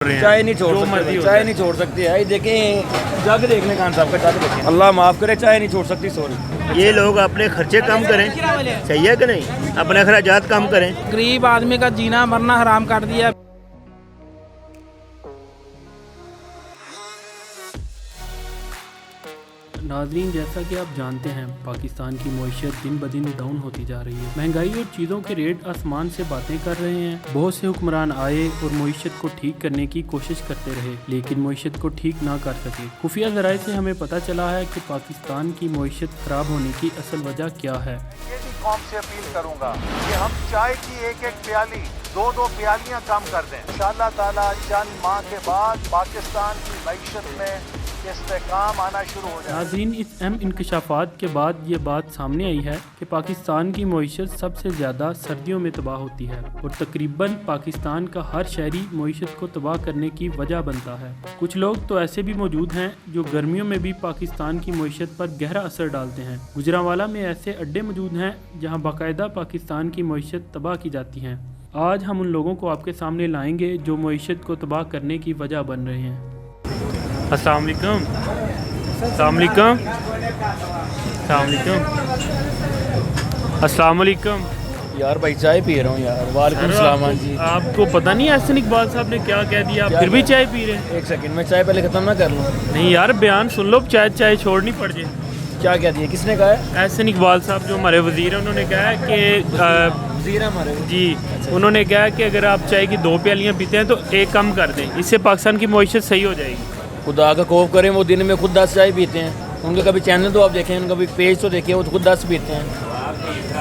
चाय नहीं छोड़ सकते, चाय नहीं छोड़ सकती है। देखें जग देख लें खान साहब का, जग देखें। अल्लाह माफ़ करे, चाय नहीं छोड़ सकती। सॉरी। ये लोग अपने खर्चे कम करें, सही है कि नहीं, अपने अखराजात कम करें। गरीब आदमी का जीना मरना हराम कर दिया। नाज़रीन, जैसा कि आप जानते हैं पाकिस्तान की मईशत दिन ब दिन डाउन होती जा रही है। महंगाई और चीज़ों के रेट आसमान से बातें कर रहे हैं। बहुत से हुक्मरान आए और मईशत को ठीक करने की कोशिश करते रहे, लेकिन मईशत को ठीक ना कर सके। खुफिया ज़राए से हमें पता चला है कि पाकिस्तान की मईशत ख़राब होने की असल वजह क्या है। ये भी कौम से अपील करूंगा कि हम चाय की एक एक प्याली, दो प्यालियां कम कर दें। इंशाअल्लाह ताला चंद माह के बाद पाकिस्तान की मईशत में इस्तेकाम आना शुरू हो जाए। नाज़रीन, इस अहम इंकशाफात के बाद ये बात सामने आई है कि पाकिस्तान की मईशत सबसे ज़्यादा सर्दियों में तबाह होती है और तकरीबन पाकिस्तान का हर शहरी मईशत को तबाह करने की वजह बनता है। कुछ लोग तो ऐसे भी मौजूद हैं जो गर्मियों में भी पाकिस्तान की मईशत पर गहरा असर डालते हैं। गुजरांवाला में ऐसे अड्डे मौजूद हैं जहाँ बाकायदा पाकिस्तान की मईशत तबाह की जाती हैं। आज हम उन लोगों को आपके सामने लाएंगे जो मईशत को तबाह करने की वजह बन रहे हैं। अस्सलाम वालेकुम। अस्सलाम वालेकुम। अस्सलाम वालेकुम। अस्सलाम वालेकुम। यार भाई चाय पी रहा हूँ यार। वालेकुम सलाम। हाँ जी। आपको पता नहीं एहसन इकबाल साहब ने क्या कह दिया, आप फिर भी चाय पी रहे हैं? एक सेकंड में चाय पहले ख़त्म ना कर लूँ। नहीं यार, बयान सुन लो, चाय छोड़नी पड़ जाए। क्या कह दिया, किसने कहा है? एहसन इकबाल साहब जो हमारे वज़ीर हैं, उन्होंने कहा है कि वज़ीर हमारे जी, उन्होंने कहा कि अगर आप चाय की 2 प्यालियाँ पीते हैं तो एक कम कर दें, इससे पाकिस्तान की मईशत सही हो जाएगी। खुदा का खौफ करें, वो दिन में खुद 10 चाय पीते हैं। उनका कभी चैनल तो आप देखें, उनका भी पेज तो देखें, वो तो खुद 10 पीते हैं।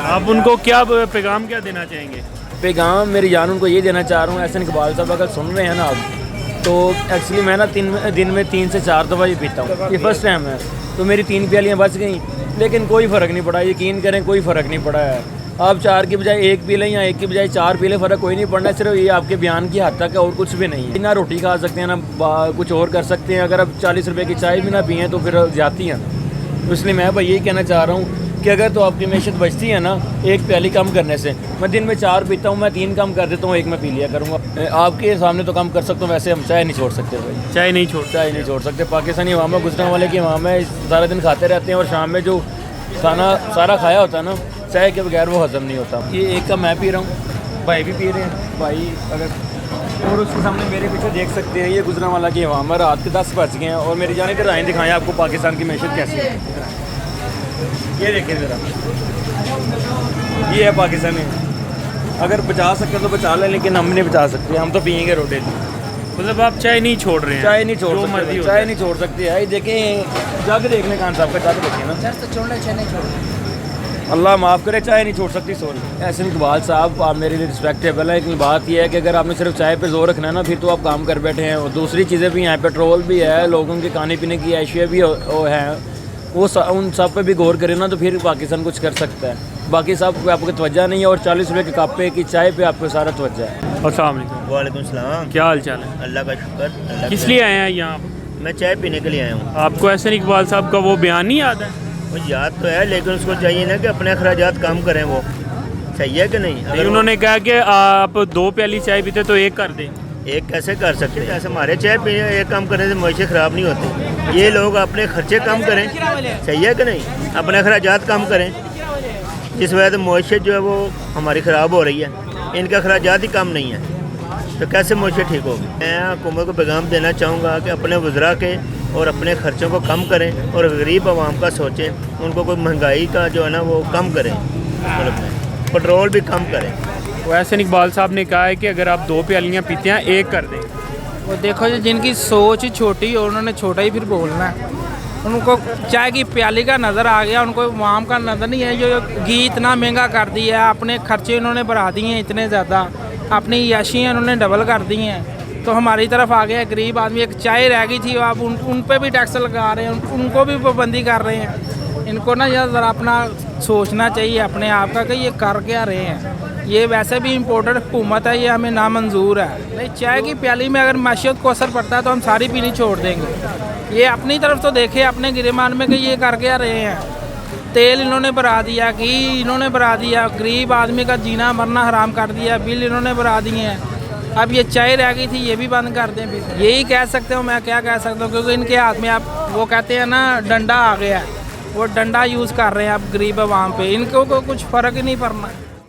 आप उनको क्या पैगाम क्या देना चाहेंगे? पैगाम मेरी जान उनको ये देना चाह रहा हूँ, एहसन इकबाल साहब अगर सुन रहे हैं ना आप, तो एक्चुअली मैं ना दिन में 3 से 4 दफ़ा ही पीता हूँ। ये फर्स्ट टाइम है, तो मेरी 3 प्यालियाँ बच गई, लेकिन कोई फ़र्क नहीं पड़ा। यकीन करें कोई फ़र्क नहीं पड़ा है। आप 4 की बजाय 1 पी लें या 1 की बजाय 4 पी लें, फ़र्क कोई नहीं पड़ना। सिर्फ ये आपके बयान की हद तक है और कुछ भी नहीं है। ना रोटी खा सकते हैं ना कुछ और कर सकते हैं। अगर आप 40 रुपए की चाय भी ना पिएँ तो फिर जाती हैं। तो इसलिए मैं भाई यही कहना चाह रहा हूँ कि अगर तो आपकी मैशत बचती है ना 1 प्याली कम करने से, मैं दिन में 4 पीता हूँ, मैं 3 कम कर देता हूँ, 1 में पी लिया करूँगा। आपके सामने तो कम कर सकता हूँ, वैसे हम चाय नहीं छोड़ सकते भाई। चाय नहीं छोड़ सकते। पाकिस्तानी अवाम में, गुजरांवाले की अवाम में सारा दिन खाते रहते हैं और शाम में जो खाना सारा खाया होता है ना, चाय के बगैर वो हज़म नहीं होता। ये एक कप मैं पी रहा हूँ, भाई भी पी रहे हैं भाई। अगर और उसके सामने मेरे पीछे देख सकते हैं, ये गुजरांवाला की अवाम है। रात के 10 बज गए हैं और मेरी जाने इधर आए दिखाएं आपको पाकिस्तान की मैशत कैसी है। ये देखें ज़रा, ये है पाकिस्तानी। अगर बचा सकते हैं तो बचा लें, लेकिन हम नहीं बचा सकते, हम तो पियेंगे रोटी। मतलब आप चाय नहीं छोड़ रहे हैं? चाय नहीं छोड़ सकते, चाय नहीं छोड़ सकती है। देखें जग देख लें खान साहब का, जग देखें ना। चाय नहीं छोड़। अल्लाह माफ़ करे, चाय नहीं छोड़ सकती। सॉरी। एहसन इकबाल साहब, आप मेरे लिए रिस्पेक्टेबल है, लेकिन बात यह है कि अगर आपने सिर्फ चाय पे जोर रखना है ना, फिर तो आप काम कर बैठे हैं। और दूसरी चीज़ें भी हैं, पेट्रोल भी है, लोगों के खाने पीने की अशिया भी हैं, उन सब पे भी गौर करें ना, तो फिर पाकिस्तान कुछ कर सकता है। बाकी सब पे आपको तवज्जो नहीं है और 40 रुपये के कप पे की चाय पे आपको सारा तवज्जो है। अस्सलाम वालेकुम। वालेकुम सलाम। क्या हाल चाल है? अल्लाह का शुक्र। किस लिए आए हैं यहाँ? मैं चाय पीने के लिए आया हूँ। आपको एहसन इकबाल साहब का वो बयान नहीं याद है? वो याद तो है, लेकिन उसको चाहिए ना कि अपने अखराजात कम करें। वो सही है कि नहीं? अगर उन्होंने कहा कि आप 2 प्याली चाय पीते तो 1 कर दें। एक कैसे कर सकते हैं? ऐसे हमारे चाय पीने एक कम करने से मईशत ख़राब नहीं होती। ये लोग अपने खर्चे कम करें, सही है कि नहीं, अपने अखराजात कम करें। जिस वजह से मईशत जो है वो हमारी ख़राब हो रही है, इनके अखराजात ही कम नहीं है, तो कैसे मईशत ठीक होगी? मैं हुकूमत को पैगाम देना चाहूँगा कि अपने वज़रा के और अपने ख़र्चों को कम करें और गरीब आवाम का सोचें। उनको कोई महंगाई का जो है ना वो कम करें, मतलब में पेट्रोल भी कम करें। तो एहसन इकबाल साहब ने कहा है कि अगर आप 2 प्यालियाँ पीते हैं 1 कर दें। वो देखो जी, जिनकी सोच ही छोटी और उन्होंने छोटा ही फिर बोलना है। उनको चाय की प्याली का नज़र आ गया, उनको आवाम का नज़र नहीं है। जो घी इतना महंगा कर दिया है, अपने खर्चे उन्होंने बढ़ा दिए हैं इतने ज़्यादा, अपनी याशियाँ उन्होंने डबल कर दी हैं। तो हमारी तरफ आ गया गरीब आदमी। एक चाय रह गई थी, आप उन पे भी टैक्स लगा रहे हैं, उनको भी पाबंदी कर रहे हैं। इनको ना यार ज़रा अपना सोचना चाहिए अपने आप का कि ये कर क्या रहे हैं। ये वैसे भी इम्पोर्टेड हुकूमत है, ये हमें नामंजूर है। नहीं, चाय की प्याली में अगर मैशियत को असर पड़ता है तो हम सारी पीनी छोड़ देंगे। ये अपनी तरफ तो देखे अपने गिरेमान में कि ये कर क्या रहे हैं। तेल इन्होंने बढ़ा दिया, घी इन्होंने बढ़ा दिया, गरीब आदमी का जीना मरना हराम कर दिया, बिल इन्होंने बढ़ा दिए हैं। اب یہ چائے رہ گئی تھی یہ بھی بند کر دیں پھر یہی کہہ سکتے ہوں میں کیا کہہ سکتا ہوں کیونکہ ان کے ہاتھ میں اب وہ کہتے ہیں نا ڈنڈا آ گیا ہے وہ ڈنڈا یوز کر رہے ہیں اب غریب عوام پہ ان کو کچھ فرق ہی نہیں پڑنا